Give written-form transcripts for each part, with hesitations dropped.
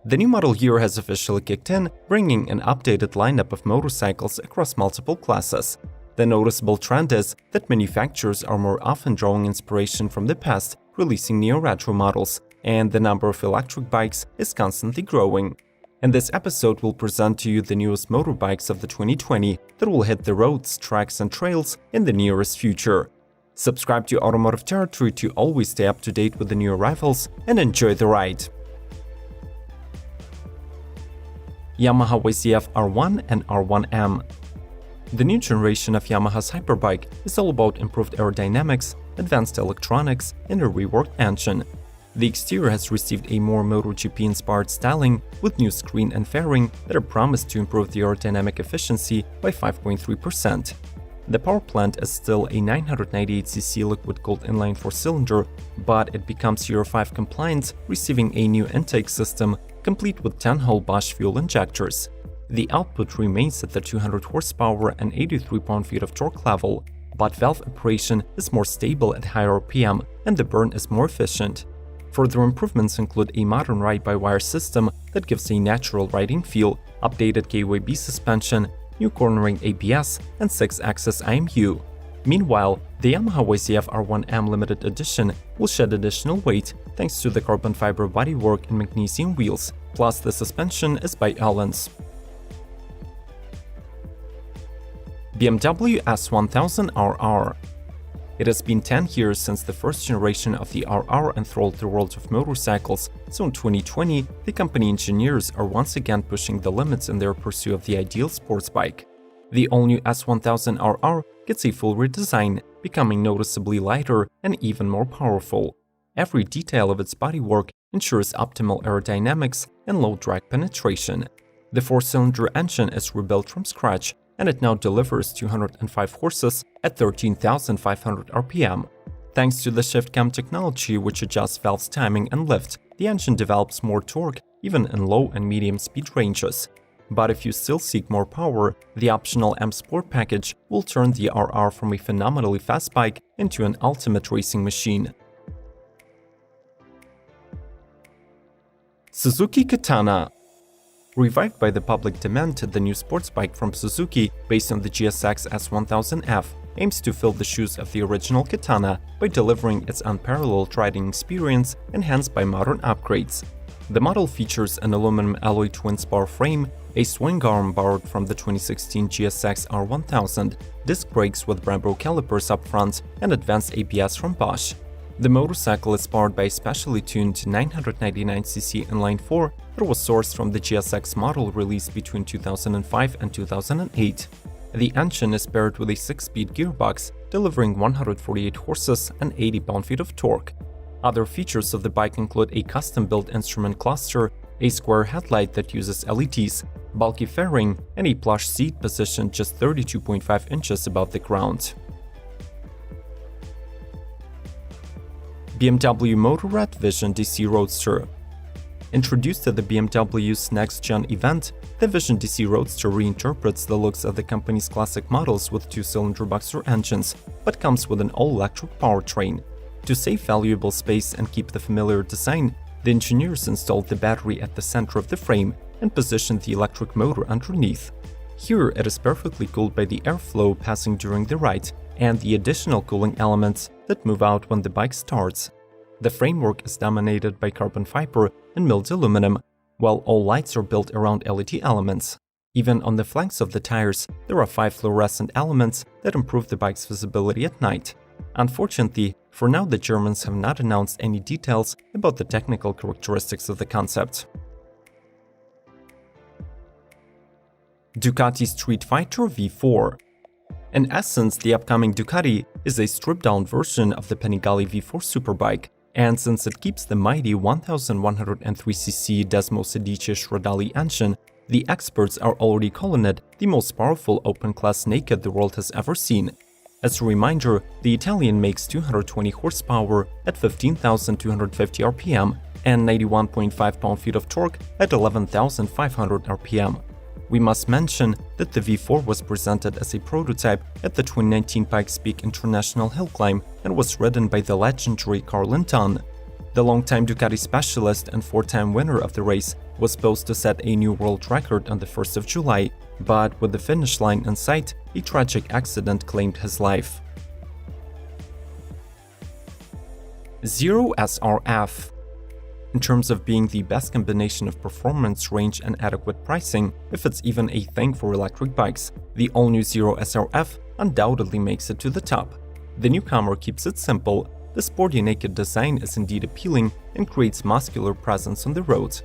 The new model year has officially kicked in, bringing an updated lineup of motorcycles across multiple classes. The noticeable trend is that manufacturers are more often drawing inspiration from the past, releasing neo-retro models, and the number of electric bikes is constantly growing. In this episode, we'll present to you the newest motorbikes of the 2020 that will hit the roads, tracks, and trails in the nearest future. Subscribe to Automotive Territory to always stay up to date with the new arrivals and enjoy the ride. Yamaha YZF R1 and R1M. The new generation of Yamaha's hyperbike is all about improved aerodynamics, advanced electronics, and a reworked engine. The exterior has received a more MotoGP-inspired styling with new screen and fairing that are promised to improve the aerodynamic efficiency by 5.3%. The power plant is still a 998cc liquid-cooled inline 4-cylinder, but it becomes Euro 5 compliant, receiving a new intake system complete with 10-hole Bosch fuel injectors. The output remains at the 200 horsepower and 83 pound-feet of torque level, but valve operation is more stable at higher RPM and the burn is more efficient. Further improvements include a modern ride-by-wire system that gives a natural riding feel, updated KYB suspension, new cornering ABS, and 6-axis IMU. Meanwhile, the Yamaha YZF R1M Limited Edition will shed additional weight thanks to the carbon fiber bodywork and magnesium wheels, plus the suspension is by Allen's. BMW S1000RR. It has been 10 years since the first generation of the RR enthralled the world of motorcycles, so in 2020, the company engineers are once again pushing the limits in their pursuit of the ideal sports bike. The all-new S1000RR gets a full redesign, becoming noticeably lighter and even more powerful. Every detail of its bodywork ensures optimal aerodynamics and low drag penetration. The 4-cylinder engine is rebuilt from scratch, and it now delivers 205 horses at 13,500 RPM. Thanks to the shift cam technology, which adjusts valves timing and lift, the engine develops more torque even in low and medium speed ranges. But if you still seek more power, the optional M Sport package will turn the RR from a phenomenally fast bike into an ultimate racing machine. Suzuki Katana. Revived by the public demand, the new sports bike from Suzuki, based on the GSX S1000F, aims to fill the shoes of the original Katana by delivering its unparalleled riding experience enhanced by modern upgrades. The model features an aluminum alloy twin-spar frame, a swing arm borrowed from the 2016 GSX R1000, disc brakes with Brembo calipers up front, and advanced ABS from Bosch. The motorcycle is powered by a specially tuned 999cc inline 4 that was sourced from the GSX model released between 2005 and 2008. The engine is paired with a 6-speed gearbox, delivering 148 horses and 80 pound-feet of torque. Other features of the bike include a custom-built instrument cluster, a square headlight that uses LEDs, bulky fairing, and a plush seat positioned just 32.5 inches above the ground. BMW Motorrad Vision DC Roadster. Introduced at the BMW's next-gen event, the Vision DC Roadster reinterprets the looks of the company's classic models with 2-cylinder boxer engines, but comes with an all-electric powertrain. To save valuable space and keep the familiar design, the engineers installed the battery at the center of the frame and positioned the electric motor underneath. Here, it is perfectly cooled by the airflow passing during the ride and the additional cooling elements that move out when the bike starts. The framework is dominated by carbon fiber and milled aluminum, while all lights are built around LED elements. Even on the flanks of the tires, there are 5 fluorescent elements that improve the bike's visibility at night. Unfortunately, for now the Germans have not announced any details about the technical characteristics of the concept. Ducati Street Fighter V4. In essence, the upcoming Ducati is a stripped-down version of the Panigale V4 superbike, and since it keeps the mighty 1103cc Desmo Sedici Stradale engine, the experts are already calling it the most powerful open-class naked the world has ever seen. As a reminder, the Italian makes 220 horsepower at 15,250 RPM and 91.5 pound-feet of torque at 11,500 RPM. We must mention that the V4 was presented as a prototype at the 2019 Pikes Peak International Hill Climb and was ridden by the legendary Carl Linton. The longtime Ducati specialist and four-time winner of the race was supposed to set a new world record on the 1st of July, but with the finish line in sight, a tragic accident claimed his life. Zero SRF. In terms of being the best combination of performance, range, and adequate pricing, if it's even a thing for electric bikes, the all-new Zero SRF undoubtedly makes it to the top. The newcomer keeps it simple. The sporty naked design is indeed appealing and creates muscular presence on the road.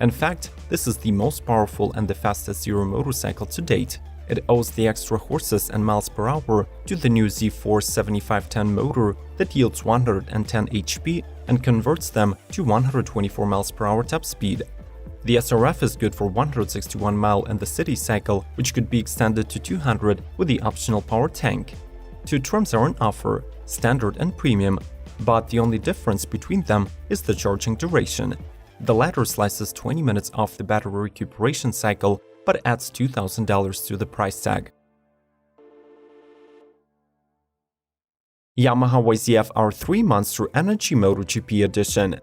In fact, this is the most powerful and the fastest Zero motorcycle to date. It owes the extra horses and miles per hour to the new Z4 7510 motor that yields 110 HP and converts them to 124 miles per hour top speed. The SRF is good for 161 mile in the city cycle, which could be extended to 200 with the optional power tank. Two trims are on offer, standard and premium, but the only difference between them is the charging duration. The latter slices 20 minutes off the battery recuperation cycle, but adds $2,000 to the price tag. Yamaha YZF R3 Monster Energy MotoGP Edition.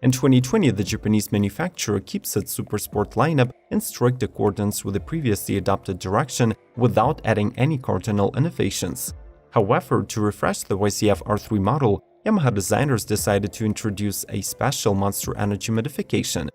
In 2020, the Japanese manufacturer keeps its supersport lineup in strict accordance with the previously adopted direction without adding any cardinal innovations. However, to refresh the YZF R3 model, Yamaha designers decided to introduce a special Monster Energy modification.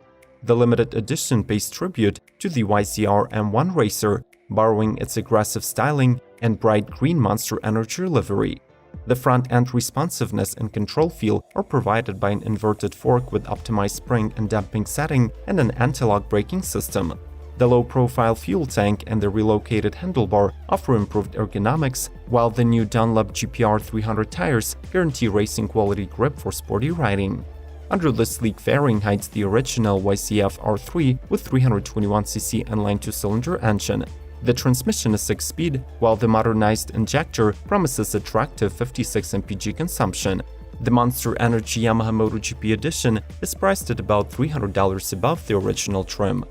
The limited edition pays tribute to the YZR M1 racer, borrowing its aggressive styling and bright green Monster Energy livery. The front-end responsiveness and control feel are provided by an inverted fork with optimized spring and damping setting and an anti-lock braking system. The low-profile fuel tank and the relocated handlebar offer improved ergonomics, while the new Dunlop GPR 300 tires guarantee racing-quality grip for sporty riding. Under the sleek fairing hides the original YZF R3 with 321cc inline two-cylinder engine. The transmission is 6-speed, while the modernized injector promises attractive 56 mpg consumption. The Monster Energy Yamaha MotoGP Edition is priced at about $300 above the original trim.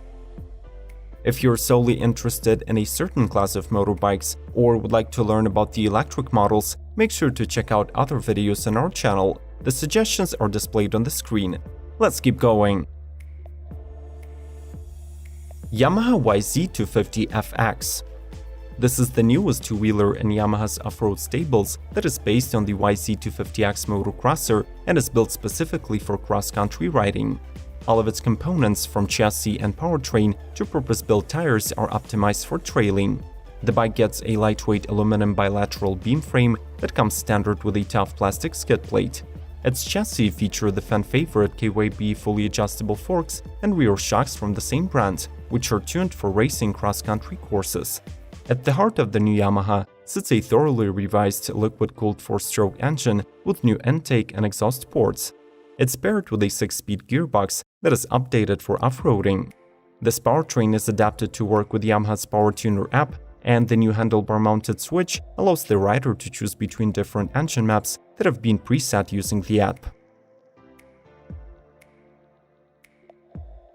If you're solely interested in a certain class of motorbikes or would like to learn about the electric models, make sure to check out other videos on our channel. The suggestions are displayed on the screen. Let's keep going. Yamaha YZ250FX. This is the newest two-wheeler in Yamaha's off-road stables that is based on the YZ250X motocrosser and is built specifically for cross-country riding. All of its components, from chassis and powertrain to purpose-built tires, are optimized for trailing. The bike gets a lightweight aluminum bilateral beam frame that comes standard with a tough plastic skid plate. Its chassis feature the fan-favorite KYB fully adjustable forks and rear shocks from the same brand, which are tuned for racing cross-country courses. At the heart of the new Yamaha sits a thoroughly revised liquid-cooled 4-stroke engine with new intake and exhaust ports. It's paired with a 6-speed gearbox that is updated for off-roading. This powertrain is adapted to work with Yamaha's Power Tuner app, and the new handlebar-mounted switch allows the rider to choose between different engine maps that have been preset using the app.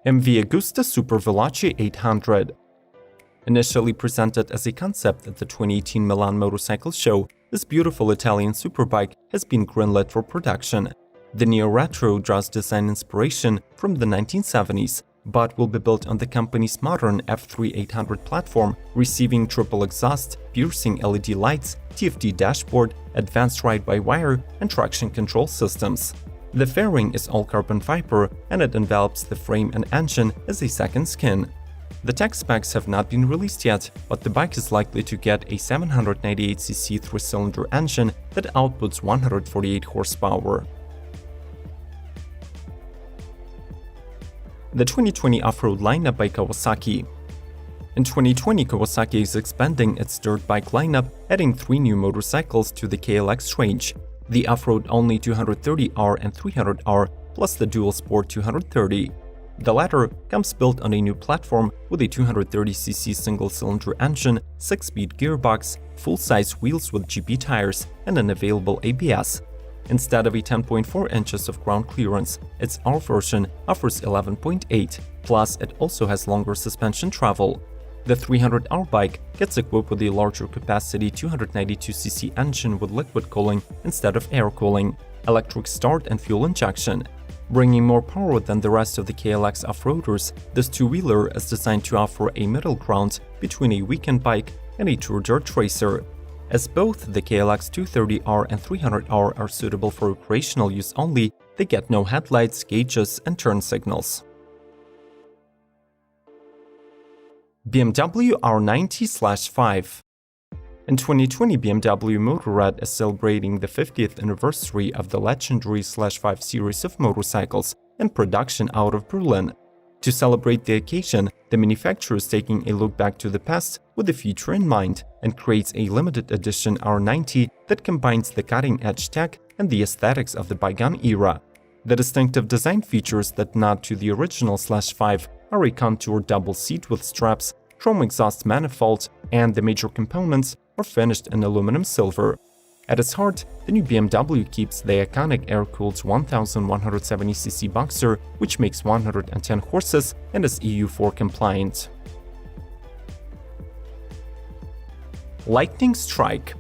MV Agusta Super Veloce 800. Initially presented as a concept at the 2018 Milan Motorcycle Show, this beautiful Italian superbike has been greenlit for production. The neo-retro draws design inspiration from the 1970s, but will be built on the company's modern F3 800 platform, receiving triple exhaust, piercing LED lights, TFT dashboard, advanced ride-by-wire, and traction control systems. The fairing is all carbon fiber, and it envelops the frame and engine as a second skin. The tech specs have not been released yet, but the bike is likely to get a 798cc 3-cylinder engine that outputs 148 horsepower. The 2020 off-road lineup by Kawasaki. In 2020, Kawasaki is expanding its dirt bike lineup, adding 3 new motorcycles to the KLX range: the off-road-only 230R and 300R, plus the dual sport 230. The latter comes built on a new platform with a 230cc single-cylinder engine, 6-speed gearbox, full-size wheels with GP tires, and an available ABS. Instead of a 10.4 inches of ground clearance, its R version offers 11.8, plus it also has longer suspension travel. The 300R bike gets equipped with a larger capacity 292cc engine with liquid cooling instead of air cooling. electric start and fuel injection. Bringing more power than the rest of the KLX off-roaders, this two-wheeler is designed to offer a middle ground between a weekend bike and a tour dirt racer. As both the KLX 230R and 300R are suitable for recreational use only, they get no headlights, gauges, and turn signals. BMW R90/5. In 2020, BMW Motorrad is celebrating the 50th anniversary of the legendary /5 series of motorcycles in production out of Berlin. To celebrate the occasion, the manufacturer is taking a look back to the past with the future in mind and creates a limited edition R90 that combines the cutting-edge tech and the aesthetics of the bygone era. The distinctive design features that nod to the original /5 are a contoured double seat with straps, chrome exhaust manifold, and the major components are finished in aluminum silver. At its heart, the new BMW keeps the iconic air-cooled 1170cc Boxer, which makes 110 horses and is EU4 compliant. Lightning strike.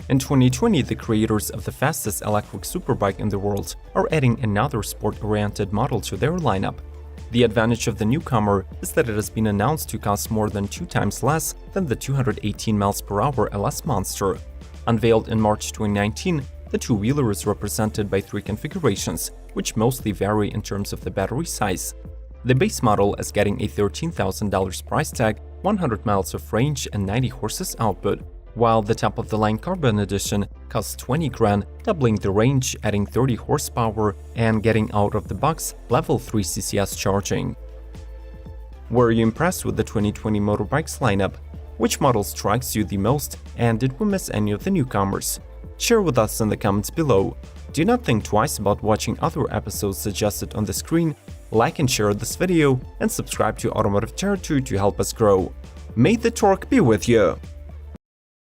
In 2020, the creators of the fastest electric superbike in the world are adding another sport-oriented model to their lineup. The advantage of the newcomer is that it has been announced to cost more than 2 times less than the 218 mph LS Monster. Unveiled in March 2019, the two-wheeler is represented by 3 configurations, which mostly vary in terms of the battery size. The base model is getting a $13,000 price tag, 100 miles of range, and 90 horses output, while the top-of-the-line Carbon Edition costs 20 grand, doubling the range, adding 30 horsepower, and getting out-of-the-box Level 3 CCS charging. Were you impressed with the 2020 motorbikes lineup? Which model strikes you the most, and did we miss any of the newcomers? Share with us in the comments below. Do not think twice about watching other episodes suggested on the screen, like and share this video, and subscribe to Automotive Territory to help us grow. May the torque be with you!